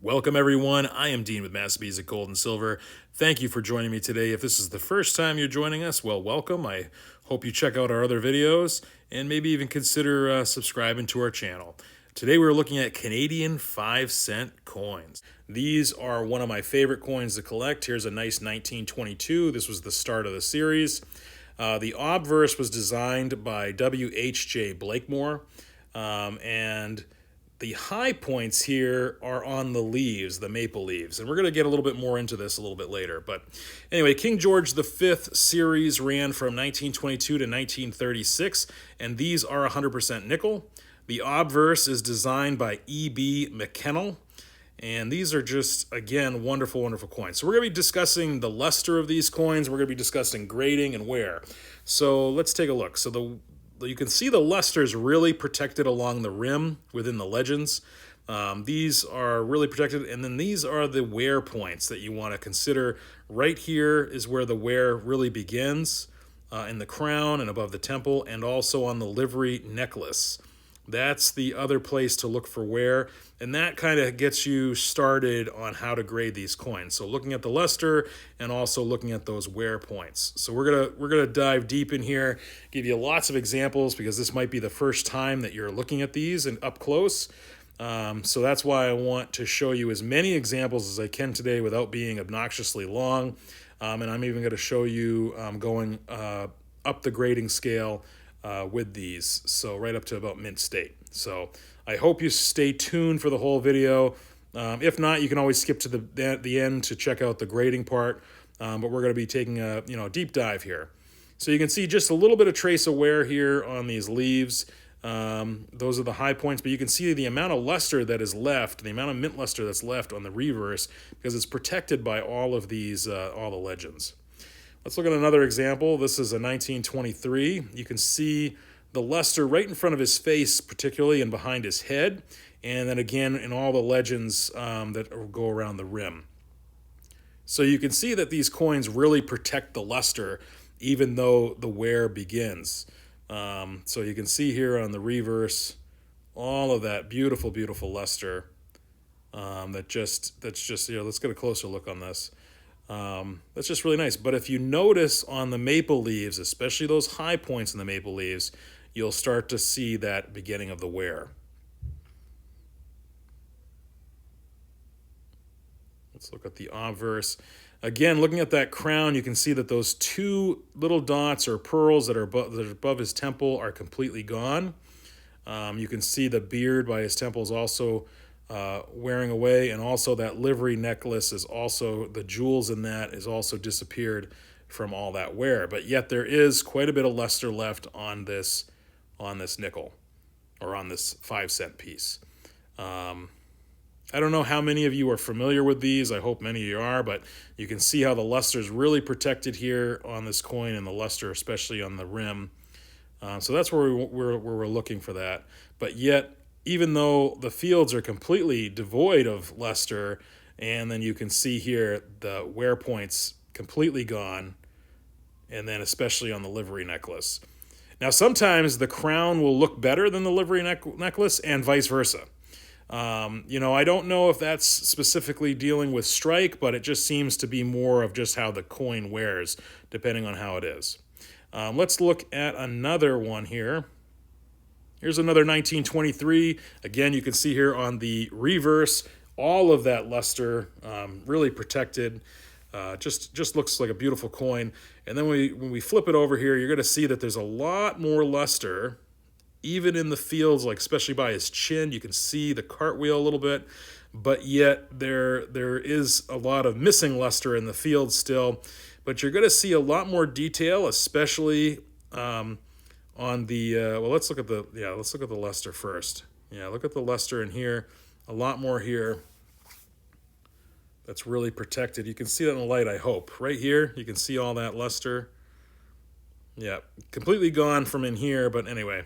Welcome everyone, I am Dean with Masterpiece of Gold and Silver. Thank you for joining me today. If this is the first time you're joining us, well, welcome. I hope you check out our other videos and maybe even consider subscribing to our channel. Today we're looking at Canadian 5-cent coins. These are one of my favorite coins to collect. Here's a nice 1922. This was the start of the series. The obverse was designed by W.H.J. Blakemore, and the high points here are on the leaves, the maple leaves. And we're going to get a little bit more into this a little bit later. But anyway, King George V series ran from 1922 to 1936, and these are 100% nickel. The obverse is designed by E.B. McKennell. And these are just, again, wonderful, wonderful coins. So we're going to be discussing the luster of these coins. We're going to be discussing grading and wear. So let's take a look. So you can see the luster is really protected along the rim within the legends. These are really protected, and then these are the wear points that you want to consider. Right here is where the wear really begins, in the crown and above the temple, and also on the livery necklace. That's the other place to look for wear, and that kind of gets you started on how to grade these coins. So looking at the luster and also looking at those wear points. So we're gonna dive deep in here, give you lots of examples because this might be the first time that you're looking at these and up close. So that's why I want to show you as many examples as I can today without being obnoxiously long. And I'm even going to show you going up the grading scale with these, so right up to about mint state. So I hope you stay tuned for the whole video. If not, you can always skip to the end to check out the grading part. But we're going to be taking a deep dive here. So you can see just a little bit of trace of wear here on these leaves. Those are the high points, but you can see the amount of luster that is left, the amount of mint luster that's left on the reverse, because it's protected by all of these, all the legends. Let's look at another example. This is a 1923. You can see the luster right in front of his face, particularly, and behind his head, and then again in all the legends that go around the rim. So you can see that these coins really protect the luster, even though the wear begins. So you can see here on the reverse, all of that beautiful, beautiful luster. That's just let's get a closer look on this. That's just really nice. But if you notice on the maple leaves, especially those high points in the maple leaves, you'll start to see that beginning of the wear. Let's look at the obverse. Again, looking at that crown, you can see that those two little dots or pearls that are above his temple are completely gone. You can see the beard by his temple is also wearing away, and also that livery necklace is also, the jewels in that is also disappeared from all that wear. But yet there is quite a bit of luster left on this nickel, or on this 5-cent piece. I don't know how many of you are familiar with these. I hope many of you are, but you can see how the luster is really protected here on this coin, and the luster especially on the rim. So that's where we're looking for that. But yet, even though the fields are completely devoid of luster, and then you can see here the wear points completely gone, and then especially on the livery necklace. Now, sometimes the crown will look better than the livery necklace, and vice versa. I don't know if that's specifically dealing with strike, but it just seems to be more of just how the coin wears, depending on how it is. Let's look at another one here. Here's another 1923. Again, you can see here on the reverse, all of that luster really protected. Just looks like a beautiful coin. And then when we flip it over here, you're going to see that there's a lot more luster, even in the fields, like especially by his chin. You can see the cartwheel a little bit, but yet there is a lot of missing luster in the field still. But you're going to see a lot more detail, especially on the let's look at the luster first. Yeah, look at the luster in here. A lot more here. That's really protected. You can see that in the light, I hope. Right here, you can see all that luster. Yeah, completely gone from in here, but anyway.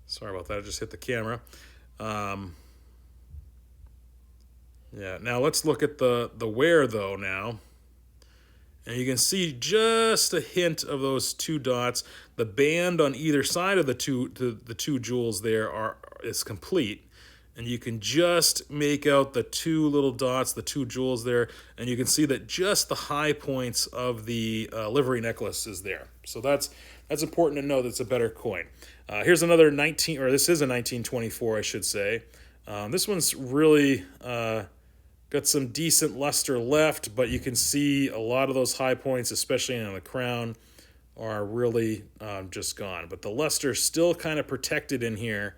Sorry about that, I just hit the camera. Yeah, now let's look at the wear though now. And you can see just a hint of those two dots. The band on either side of the two jewels there is complete. and you can just make out the two little dots, the two jewels there, and you can see that just the high points of the livery necklace is there. So that's important to know. That's a better coin. Here's another 19, or this is a 1924, I should say. This one's really got some decent luster left, but you can see a lot of those high points, especially on the crown, are really just gone. But the luster's still kind of protected in here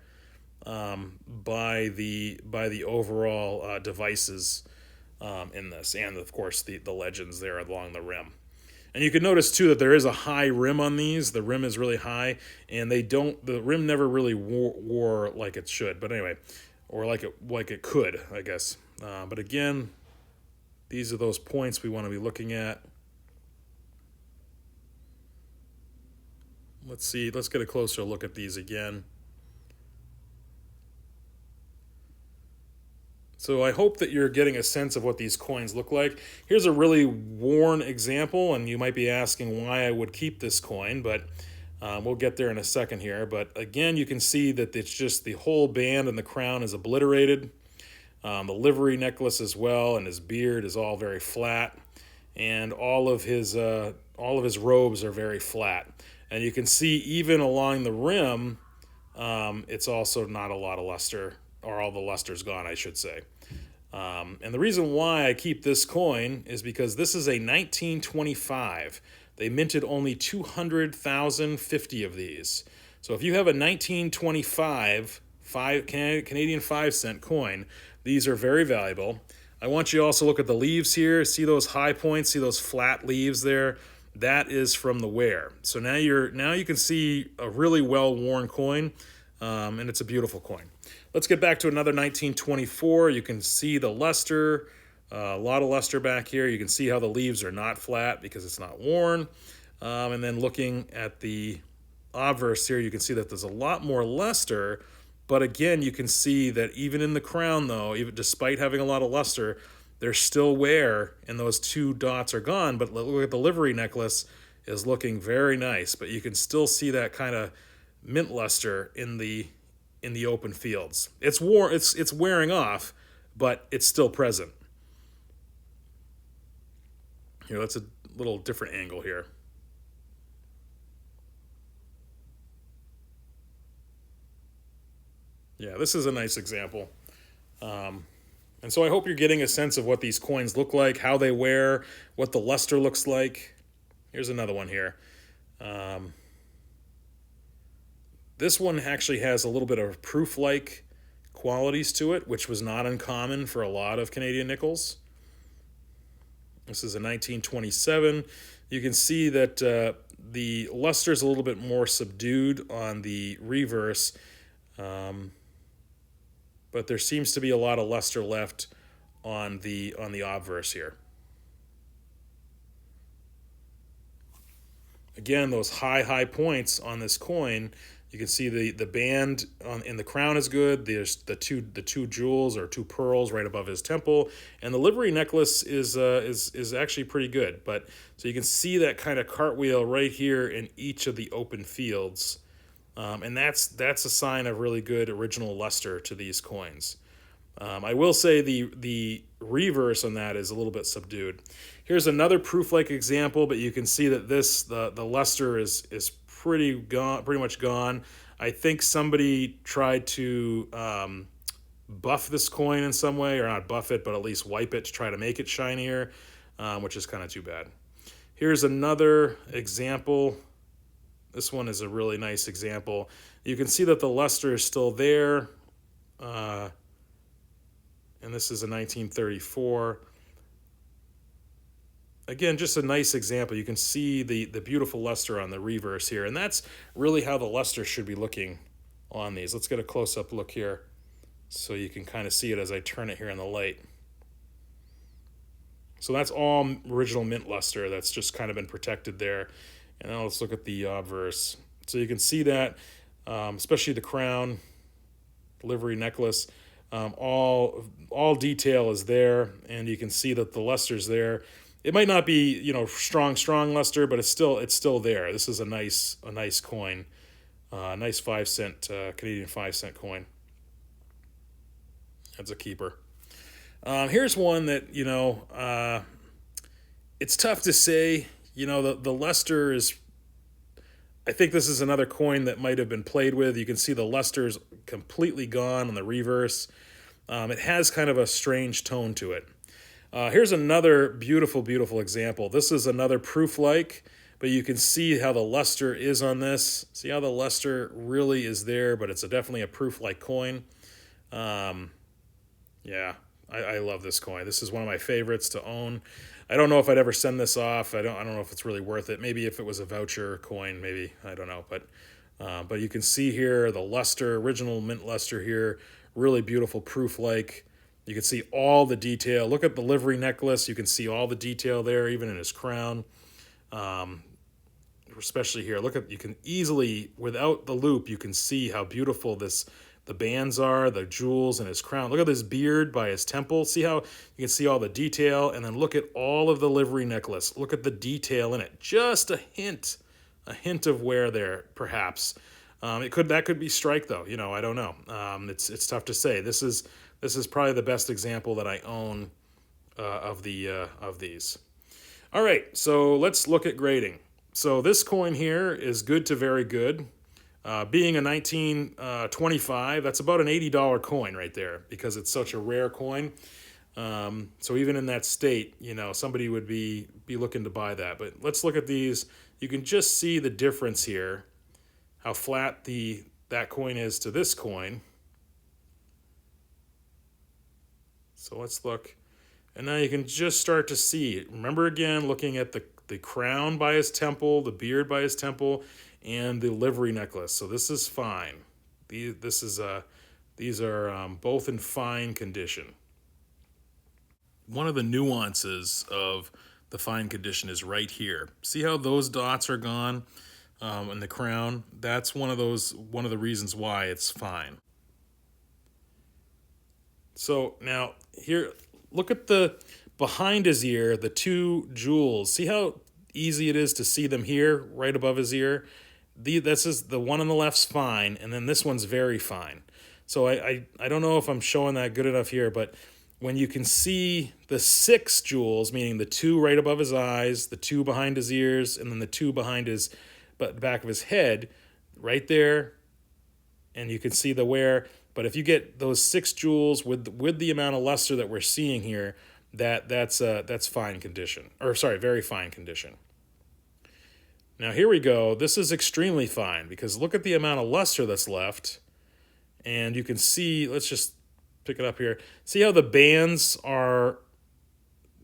by the overall devices in this, and of course the legends there along the rim. And you can notice too that there is a high rim on these. The rim is really high, and the rim never really wore like it should. But anyway, or like it could, I guess. But again, these are those points we want to be looking at. Let's see. Let's get a closer look at these again. So I hope that you're getting a sense of what these coins look like. Here's a really worn example, and you might be asking why I would keep this coin, but we'll get there in a second here. But again, you can see that it's just the whole band and the crown is obliterated. The livery necklace as well, and his beard is all very flat, and all of his robes are very flat. And you can see even along the rim, it's also not a lot of luster, or all the luster's gone, I should say. And the reason why I keep this coin is because this is a 1925. They minted only 200,050 of these. So if you have a 1925 Canadian 5-cent coin, these are very valuable. I want you to also look at the leaves here. See those high points? See those flat leaves there? That is from the wear. So now you can see a really well-worn coin, and it's a beautiful coin. Let's get back to another 1924. You can see the luster, a lot of luster back here. You can see how the leaves are not flat because it's not worn. And then looking at the obverse here, you can see that there's a lot more luster. But again, you can see that even in the crown, though, even despite having a lot of luster, there's still wear, and those two dots are gone. But look at the livery necklace is looking very nice. But you can still see that kind of mint luster in the open fields. It's wearing off, but it's still present. Here, that's a little different angle here. Yeah, this is a nice example. And so I hope you're getting a sense of what these coins look like, how they wear, what the luster looks like. Here's another one here. This one actually has a little bit of proof-like qualities to it, which was not uncommon for a lot of Canadian nickels. This is a 1927. You can see that the luster is a little bit more subdued on the reverse, but there seems to be a lot of luster left on the obverse here. Again, those high points on this coin. You can see the band in the crown is good. There's the two jewels or two pearls right above his temple, and the livery necklace is actually pretty good. But so you can see that kind of cartwheel right here in each of the open fields, and that's a sign of really good original luster to these coins. I will say the reverse on that is a little bit subdued. Here's another proof-like example, but you can see that the luster is pretty much gone. I think somebody tried to buff this coin in some way, or not buff it, but at least wipe it to try to make it shinier, which is kind of too bad. Here's another example. This one is a really nice example. You can see that the luster is still there, and this is a 1934. Again, just a nice example. You can see the beautiful luster on the reverse here, and that's really how the luster should be looking on these. Let's get a close-up look here so you can kind of see it as I turn it here in the light. So that's all original mint luster that's just kind of been protected there. And now let's look at the obverse. So you can see that, especially the crown, livery necklace, all detail is there, and you can see that the luster's there. It might not be, strong luster, but it's still there. This is a nice coin, nice 5-cent Canadian 5-cent coin. That's a keeper. Here's one that, it's tough to say. The luster is, I think this is another coin that might have been played with. You can see the luster's completely gone on the reverse. It has kind of a strange tone to it. Here's another beautiful, beautiful example. This is another proof-like, but you can see how the luster is on this. See how the luster really is there, but it's definitely a proof-like coin. Yeah, I love this coin. This is one of my favorites to own. I don't know if I'd ever send this off. I don't know if it's really worth it. Maybe if it was a voucher coin, maybe. I don't know. But you can see here the luster, original mint luster here, really beautiful proof-like. You can see all the detail. Look at the livery necklace. You can see all the detail there, even in his crown. Especially here. You can easily, without the loop, you can see how beautiful the bands are, the jewels in his crown. Look at this beard by his temple. See how you can see all the detail, and then look at all of the livery necklace. Look at the detail in it. Just a hint of wear there, perhaps. That could be strike though. I don't know. It's tough to say. This is probably the best example that I own of these. All right, so let's look at grading. So this coin here is good to very good. Being a 1925, that's about an $80 coin right there because it's such a rare coin. So even in that state, somebody would be looking to buy that. But let's look at these. You can just see the difference here, how flat that coin is to this coin. So let's look. And now you can just start to see. Remember again, looking at the crown by his temple, the beard by his temple, and the livery necklace. So this is fine. These are both in fine condition. One of the nuances of the fine condition is right here. See how those dots are gone in the crown? That's one of the reasons why it's fine. So now here, look at behind his ear, the two jewels. See how easy it is to see them here, right above his ear? This is the one on the left's fine, and then this one's very fine. So I don't know if I'm showing that good enough here, but when you can see the 6 jewels, meaning the 2 right above his eyes, the 2 behind his ears, and then the 2 behind his back of his head, right there, and you can see the wear. But if you get those 6 jewels with the amount of luster that we're seeing here, that's fine condition. Or sorry, very fine condition. Now here we go. This is extremely fine because look at the amount of luster that's left. And you can see, let's just pick it up here. See how the bands are,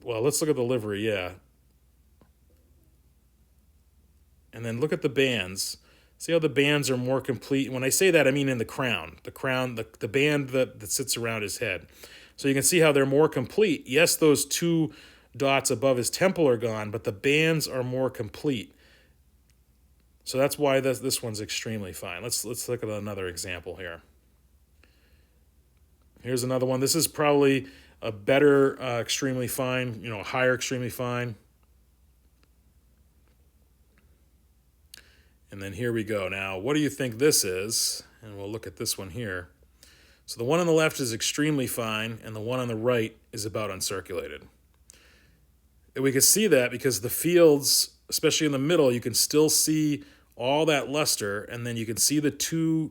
well, let's look at the livery, yeah. And then look at the bands. See how the bands are more complete? When I say that, I mean in the crown. The band that sits around his head. So you can see how they're more complete. Yes, those 2 dots above his temple are gone, but the bands are more complete. So that's why this one's extremely fine. Let's look at another example here. Here's another one. This is probably a better extremely fine, higher extremely fine. And then here we go. Now, what do you think this is? And we'll look at this one here. So the one on the left is extremely fine, and the one on the right is about uncirculated. And we can see that because the fields, especially in the middle, you can still see all that luster, and then you can see the two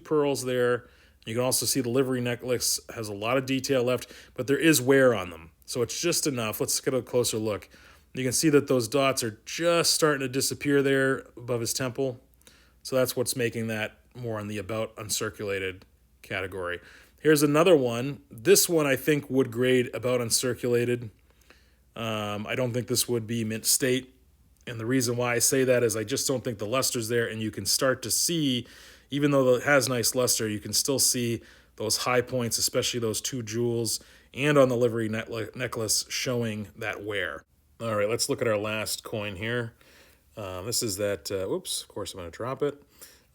pearls there. You can also see the livery necklace has a lot of detail left, but there is wear on them. So it's just enough. Let's get a closer look. You can see that those dots are just starting to disappear there above his temple. So that's what's making that more on the about uncirculated category. Here's another one. This one I think would grade about uncirculated. I don't think this would be mint state. And the reason why I say that is I just don't think the luster's there, and you can start to see, even though it has nice luster, you can still see those high points, especially those 2 jewels, and on the livery necklace showing that wear. All right, let's look at our last coin here. This is that, oops, of course I'm going to drop it.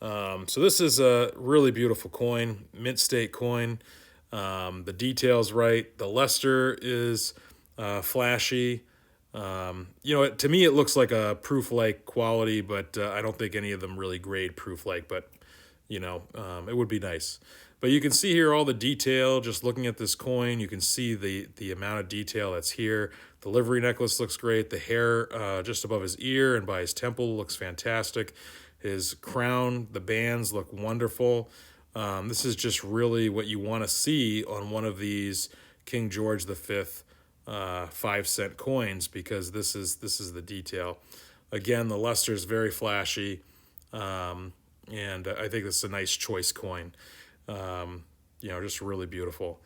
So this is a really beautiful coin, mint state coin. The detail's right. The luster is flashy. To me it looks like a proof-like quality, but I don't think any of them really grade proof-like, but it would be nice. But you can see here all the detail. Just looking at this coin, you can see the amount of detail that's here. The livery necklace looks great. The hair just above his ear and by his temple looks fantastic. His crown, the bands look wonderful. This is just really what you want to see on one of these King George V 5-cent coins, because this is the detail. Again, the luster is very flashy, and I think this is a nice choice coin. Just really beautiful.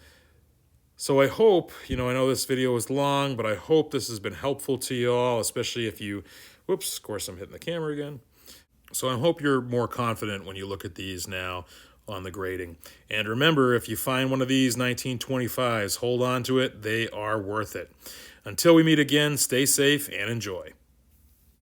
So I hope, I know this video was long, but I hope this has been helpful to you all, especially if you, whoops, of course I'm hitting the camera again. So I hope you're more confident when you look at these now on the grading. And remember, if you find one of these 1925s, hold on to it. They are worth it. Until we meet again, stay safe and enjoy.